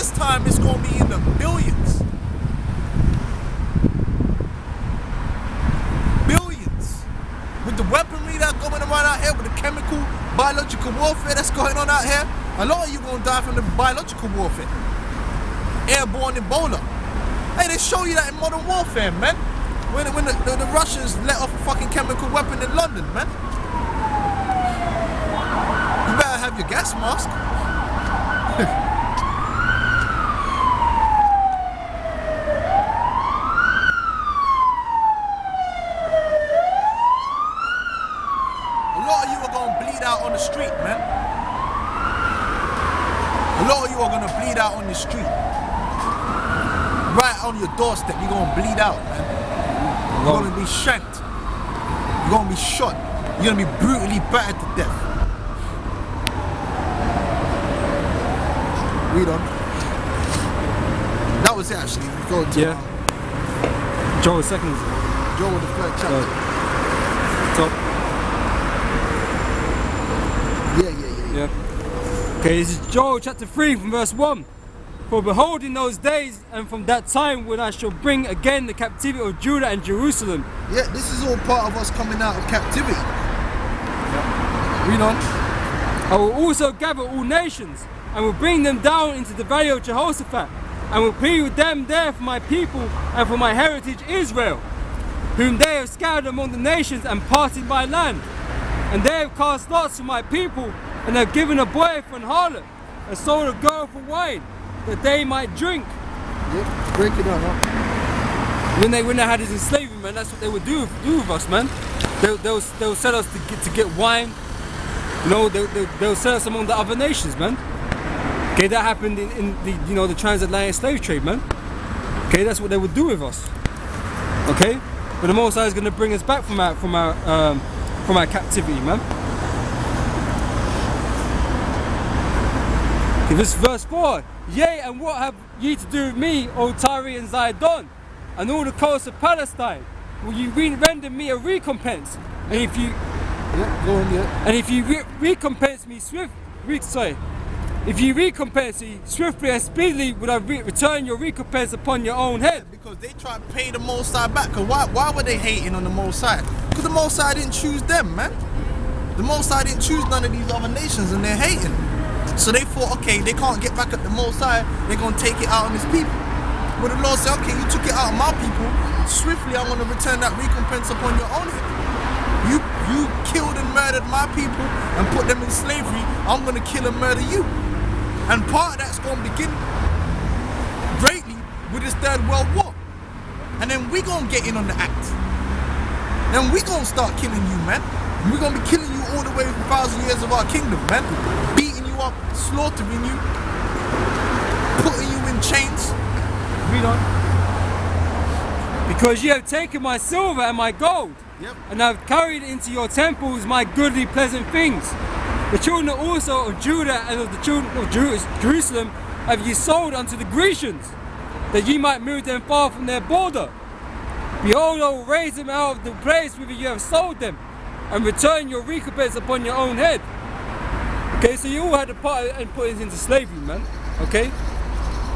this time it's gonna be in the billions. Billions. With the weaponry that's going around out here, with the chemical, biological warfare that's going on out here, a lot of you gonna die from the biological warfare. Airborne Ebola. Hey, they show you that in Modern Warfare, man. When the Russians let off a fucking chemical weapon in London, man. You better have your gas mask. A lot of you are gonna bleed out on the street, man. A lot of you are gonna bleed out on the street. Right on your doorstep, you're gonna bleed out, man. You're gonna be shanked. You're gonna be shot. You're gonna be brutally battered to death. Read on. That was it, actually. We go to Joel seconds. Joel the third chapter. Top. Yeah. Okay, this is Joel chapter 3 from verse 1. For behold, in those days and from that time when I shall bring again the captivity of Judah and Jerusalem. Yeah, this is all part of us coming out of captivity. Read on. I will also gather all nations and will bring them down into the valley of Jehoshaphat and will plead with them there for my people and for my heritage Israel, whom they have scattered among the nations and parted my land. And they have cast lots for my people and have given a boy for an harlot and sold a girl for wine, that they might drink. Yep, break it down, huh? When they had this enslavement, man, that's what they would do with us, man. They'll sell us to get wine. You know, they'll sell us among the other nations, man. Okay, that happened in the the transatlantic slave trade, man. Okay, that's what they would do with us. Okay, but the Most High is going to bring us back from our captivity, man. Okay, this is verse 4. Yea, and what have ye to do with me, O Tyre and Zidon, and all the coasts of Palestine? Will you render me a recompense? And if you and if you recompense me if you recompense me swiftly and speedily, would I return your recompense upon your own head? Yeah, because they try to pay the Most High back. Cause why were they hating on the Most High? Because the Most High didn't choose them, man. The Most High didn't choose none of these other nations, and they're hating. So they thought, okay, they can't get back at the Most High, they're going to take it out on his people. But the Lord said, okay, you took it out on my people, swiftly I'm going to return that recompense upon your own head. You killed and murdered my people and put them in slavery, I'm going to kill and murder you. And part of that's going to begin greatly with this Third World War. And then we're going to get in on the act. Then we're going to start killing you, man. And we're going to be killing you all the way for 1,000 years of our kingdom, man. Beating you up, slaughtering you, putting you in chains. Read on. Because you have taken my silver and my gold, and have carried into your temples my goodly pleasant things. The children also of Judah and of the children of Jerusalem have ye sold unto the Grecians, that ye might move them far from their border. Behold, I will raise them out of the place whither you have sold them, and return your recompense upon your own head. Okay, so you all had a part in putting us into slavery, man. Okay?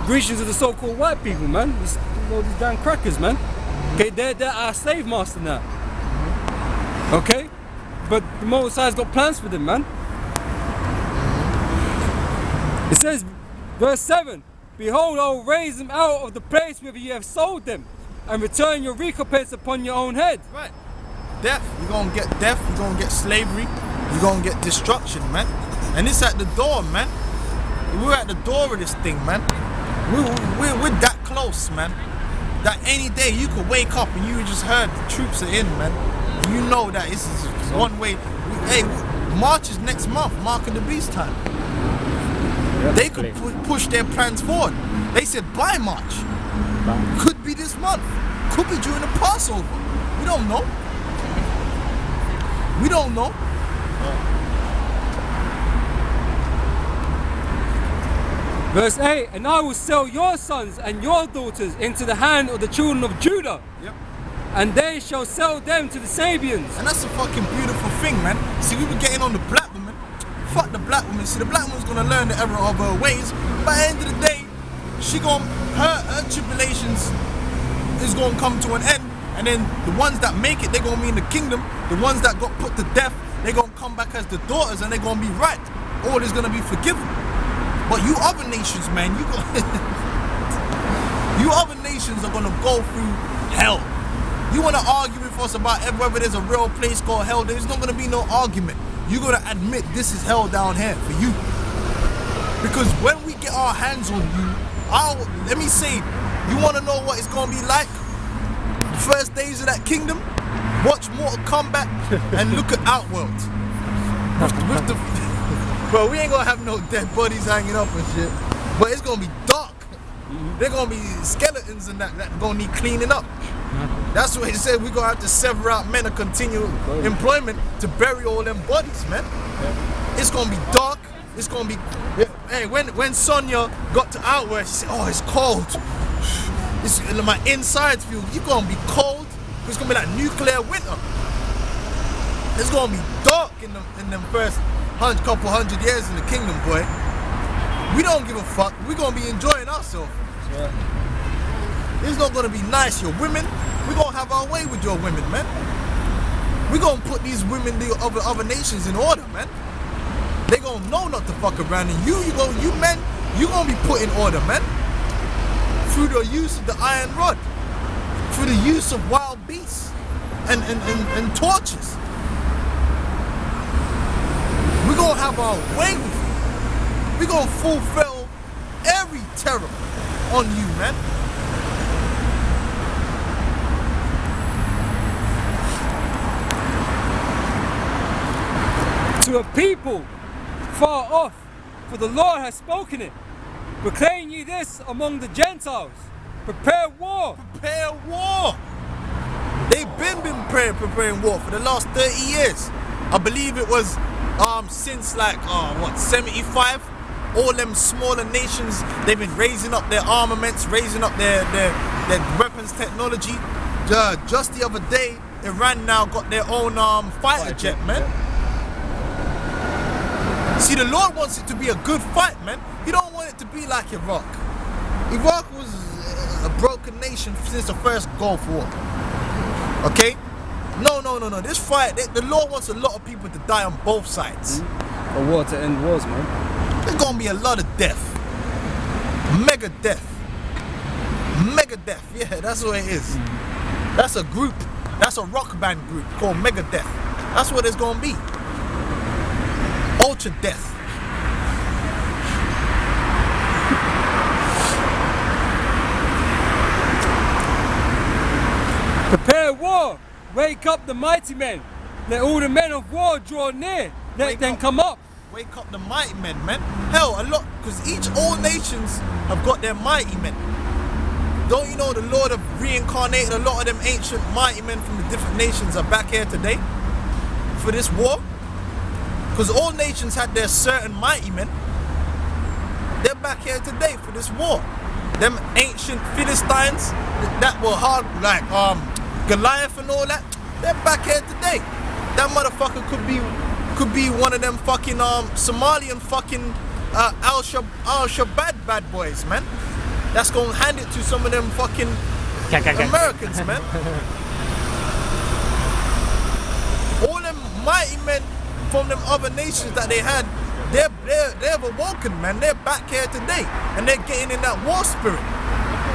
Grecians are the so-called white people, man. These damn crackers, man. Okay, they're our slave master now. Okay? But the Most High's got plans for them, man. It says, verse 7, behold, I will raise them out of the place whither you have sold them, and return your recompense upon your own head. Right. Death. You're going to get death, you're going to get slavery, you're going to get destruction, man. And it's at the door, man. We're at the door of this thing, man. We're that close, man. That any day you could wake up and you just heard the troops are in, man. You know that this is one way. Hey, March is next month, Mark of the Beast time. They could push their plans forward. They said by March. Could be this month. Could be during the Passover. We don't know. We don't know. Verse 8, and I will sell your sons and your daughters into the hand of the children of Judah. Yep. And they shall sell them to the Sabians. And that's a fucking beautiful thing, man. See, we were getting on the black woman. Fuck the black woman. See, the black woman's gonna learn the error of her ways. By the end of the day, her tribulations is gonna come to an end, and then the ones that make it, they're gonna be in the kingdom. The ones that got put to death, they're gonna come back as the daughters, and they're gonna be right. All is gonna be forgiven. But you other nations, man, you other nations are gonna go through hell. You wanna argue with us about whether there's a real place called hell? There's not gonna be no argument. You're gonna admit this is hell down here for you. Because when we get our hands on you, let me say, you wanna know what it's gonna be like? The first days of that kingdom, watch Mortal Kombat and look at Outworld. With the bro, we ain't gonna have no dead bodies hanging up and shit, but it's gonna be dark. They're gonna be skeletons and that gonna need cleaning up. That's what he said. We're gonna have to sever out men and continue employment to bury all them bodies, man. It's gonna be dark. It's gonna be. Hey, when Sonya got to Outworld, she said, "Oh, it's cold. My insides feel." You're gonna be cold. It's gonna be like nuclear winter. It's gonna be dark in them first couple hundred years in the kingdom, boy. We don't give a fuck. We're gonna be enjoying ourselves. Yeah. It's not gonna be nice. Your women, we're gonna have our way with your women, man. We're gonna put these women, the other nations in order, man. They gonna know not to fuck around, and you men, you gonna be put in order, man. Through the use of the iron rod, through the use of wild beasts and torches. We're gonna have our way with you. We're gonna fulfill every terror on you, man. To a people far off, for the Lord has spoken it. Proclaim ye this among the Gentiles. Prepare war. Prepare war. They've been preparing war for the last 30 years. I believe it was since like 75. All them smaller nations, they've been raising up their armaments, raising up their weapons technology. Just the other day, Iran now got their own fighter jet, man. See, the Lord wants it to be a good fight, man. He don't want it to be like Iraq. Iraq was a broken nation since the first Gulf War. Okay? No. This fight, the Lord wants a lot of people to die on both sides. A war to end wars, man. There's gonna be a lot of death. Mega death. Mega death. Yeah, that's what it is. That's a group. That's a rock band group called Mega Death. That's what it's gonna be. Ultra death. Prepare war. Wake up the mighty men. Let all the men of war draw near. Let them come up. Wake up the mighty men, man. Hell, a lot, because all nations have got their mighty men. Don't you know the Lord have reincarnated a lot of them ancient mighty men from the different nations are back here today for this war? Because all nations had their certain mighty men. They're back here today for this war. Them ancient Philistines that were hard, like Goliath and all that, they're back here today. That motherfucker could be one of them fucking Somalian fucking Al-Shabaab bad boys, man. That's gonna hand it to some of them fucking Americans, man. All them mighty men from them other nations that they had, they've awoken, man. They're back here today, and they're getting in that war spirit.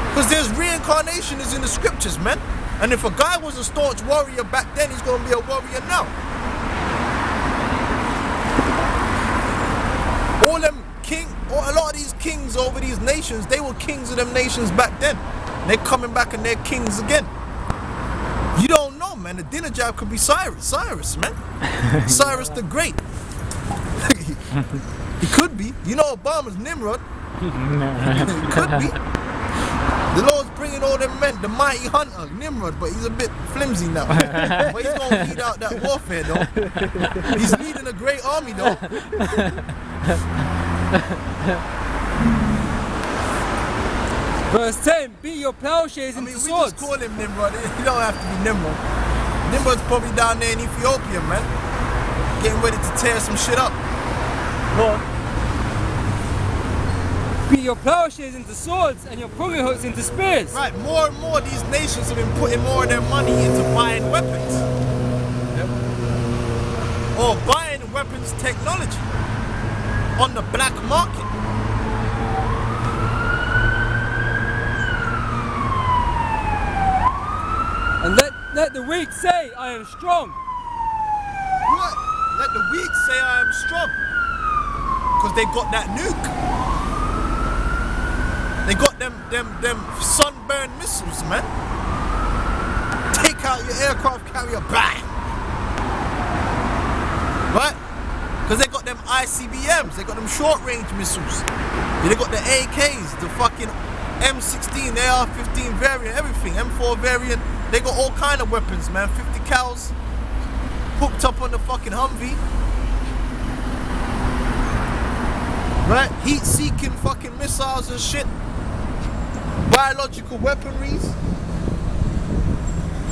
Because there's reincarnation is in the scriptures, man. And if a guy was a staunch warrior back then, he's gonna be a warrior now. A lot of these kings over these nations, they were kings of them nations back then. They're coming back and they're kings again. You don't know, man. The dinner job could be Cyrus, man. Cyrus the Great. He could be. You know Obama's Nimrod. He could be. The Lord's bringing all them men, the mighty hunter, Nimrod, but he's a bit flimsy now. But he's going to lead out that warfare, though. He's leading a great army, though. Verse 10, beat your plowshares into swords. We just call him Nimrod. You don't have to be Nimrod. Nimrod's probably down there in Ethiopia, man. Getting ready to tear some shit up. Go on. beat your plowshares into swords and your pruning hooks into spears. Right, more and more these nations have been putting more of their money into buying weapons. Yep. Or buying weapons technology on the black market. And let the weak say, I am strong. What? Let the weak say I am strong. Because they got that nuke. They got them sunburned missiles, man. Take out your aircraft carrier, bang. Right? Because they got them ICBMs, they got them short range missiles. They got the AKs, the fucking M16, AR-15 variant, everything, M4 variant. They got all kind of weapons, man. 50 cals hooked up on the fucking Humvee. Right? Heat-seeking fucking missiles and shit. Biological weaponries.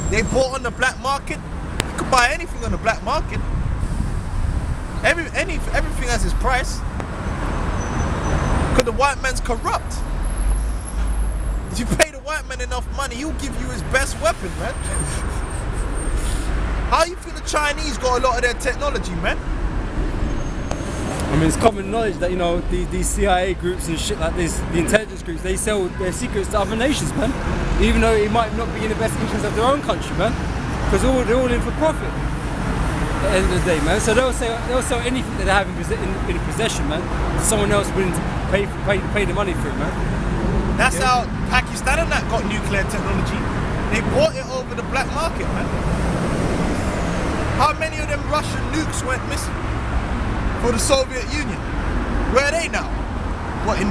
They bought on the black market. You could buy anything on the black market. Everything has its price. Because the white man's corrupt. If you pay the white man enough money, he'll give you his best weapon, man. How you feel the Chinese got a lot of their technology, man? I mean, it's common knowledge that, you know, these CIA groups and shit like this, the intelligence groups, they sell their secrets to other nations, man. Even though it might not be in the best interest of their own country, man. Because they're all in for profit at the end of the day, man. So they'll sell anything that they have in possession, man, to someone else willing to pay the money for it, man. That's how Pakistan and that got nuclear technology. They bought it over the black market, man. How many of them Russian nukes went missing for the Soviet Union? Where are they now? What, in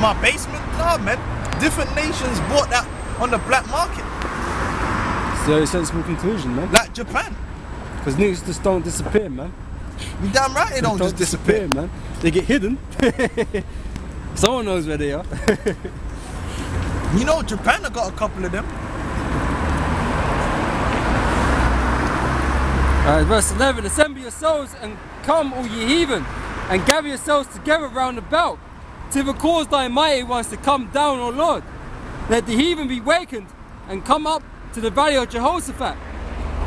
my basement? No, man. Different nations bought that on the black market. It's a very sensible conclusion, man. Like Japan. Because nukes just don't disappear, man. You damn right they don't just disappear, man. They get hidden. Someone knows where they are. You know, Japan have got a couple of them. Alright, verse 11. Assemble yourselves and come, all ye heathen, and gather yourselves together round about, till the cause thy mighty ones to come down, O Lord. Let the heathen be wakened, and come up to the valley of Jehoshaphat.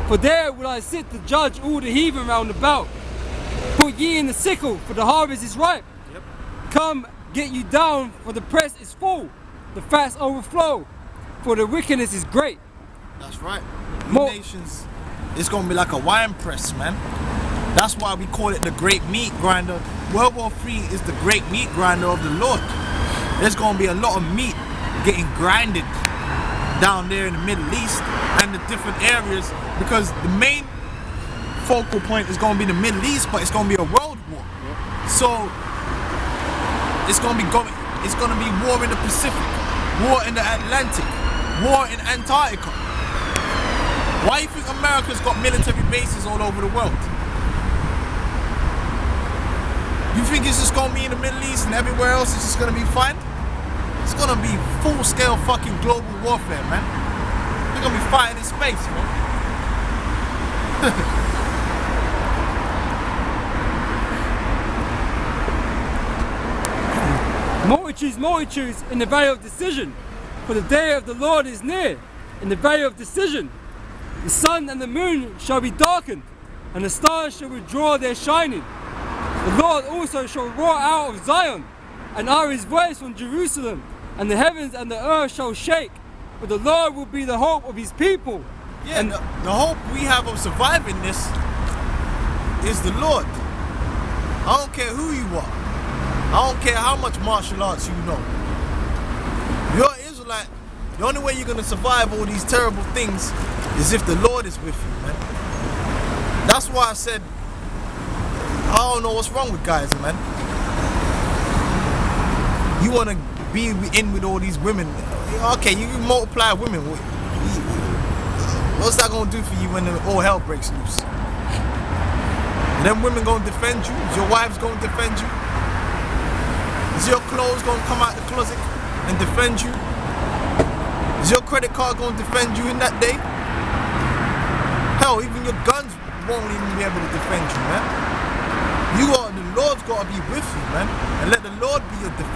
For there will I sit to judge all the heathen round about. Put ye in the sickle, for the harvest is ripe. Yep. Come, get you down, for the press is full, the fats overflow, for the wickedness is great. That's right. More nations, it's gonna be like a wine press, man. That's why we call it the great meat grinder. World War III is the great meat grinder of the Lord. There's gonna be a lot of meat getting grinded down there in the Middle East and the different areas, because the main focal point is gonna be the Middle East, but it's gonna be a world war. So it's gonna be war in the Pacific, war in the Atlantic, war in Antarctica. Why do you think America's got military bases all over the world? You think it's just gonna be in the Middle East and everywhere else it's just gonna be fine? It's gonna be full-scale fucking global warfare, man. We're gonna be fighting in space, man. Multitudes, multitudes in the valley of decision, for the day of the Lord is near, in the valley of decision. The sun and the moon shall be darkened, and the stars shall withdraw their shining. The Lord also shall roar out of Zion, and utter his voice from Jerusalem, and the heavens and the earth shall shake, but the Lord will be the hope of his people. Yeah, and the hope we have of surviving this is the Lord. I don't care who you are. I don't care how much martial arts you know. You're an Israelite. The only way you're going to survive all these terrible things is if the Lord is with you, man. That's why I said, I don't know what's wrong with guys, man. You want to be in with all these women. Okay, you can multiply women. What's that going to do for you when all hell breaks loose? Them women going to defend you? Is your wives going to defend you? Is your clothes going to come out the closet and defend you? Is your credit card going to defend you in that day? Hell, even your guns won't even be able to defend you, man. You are the Lord's got to be with you, man. And let the Lord be your defense.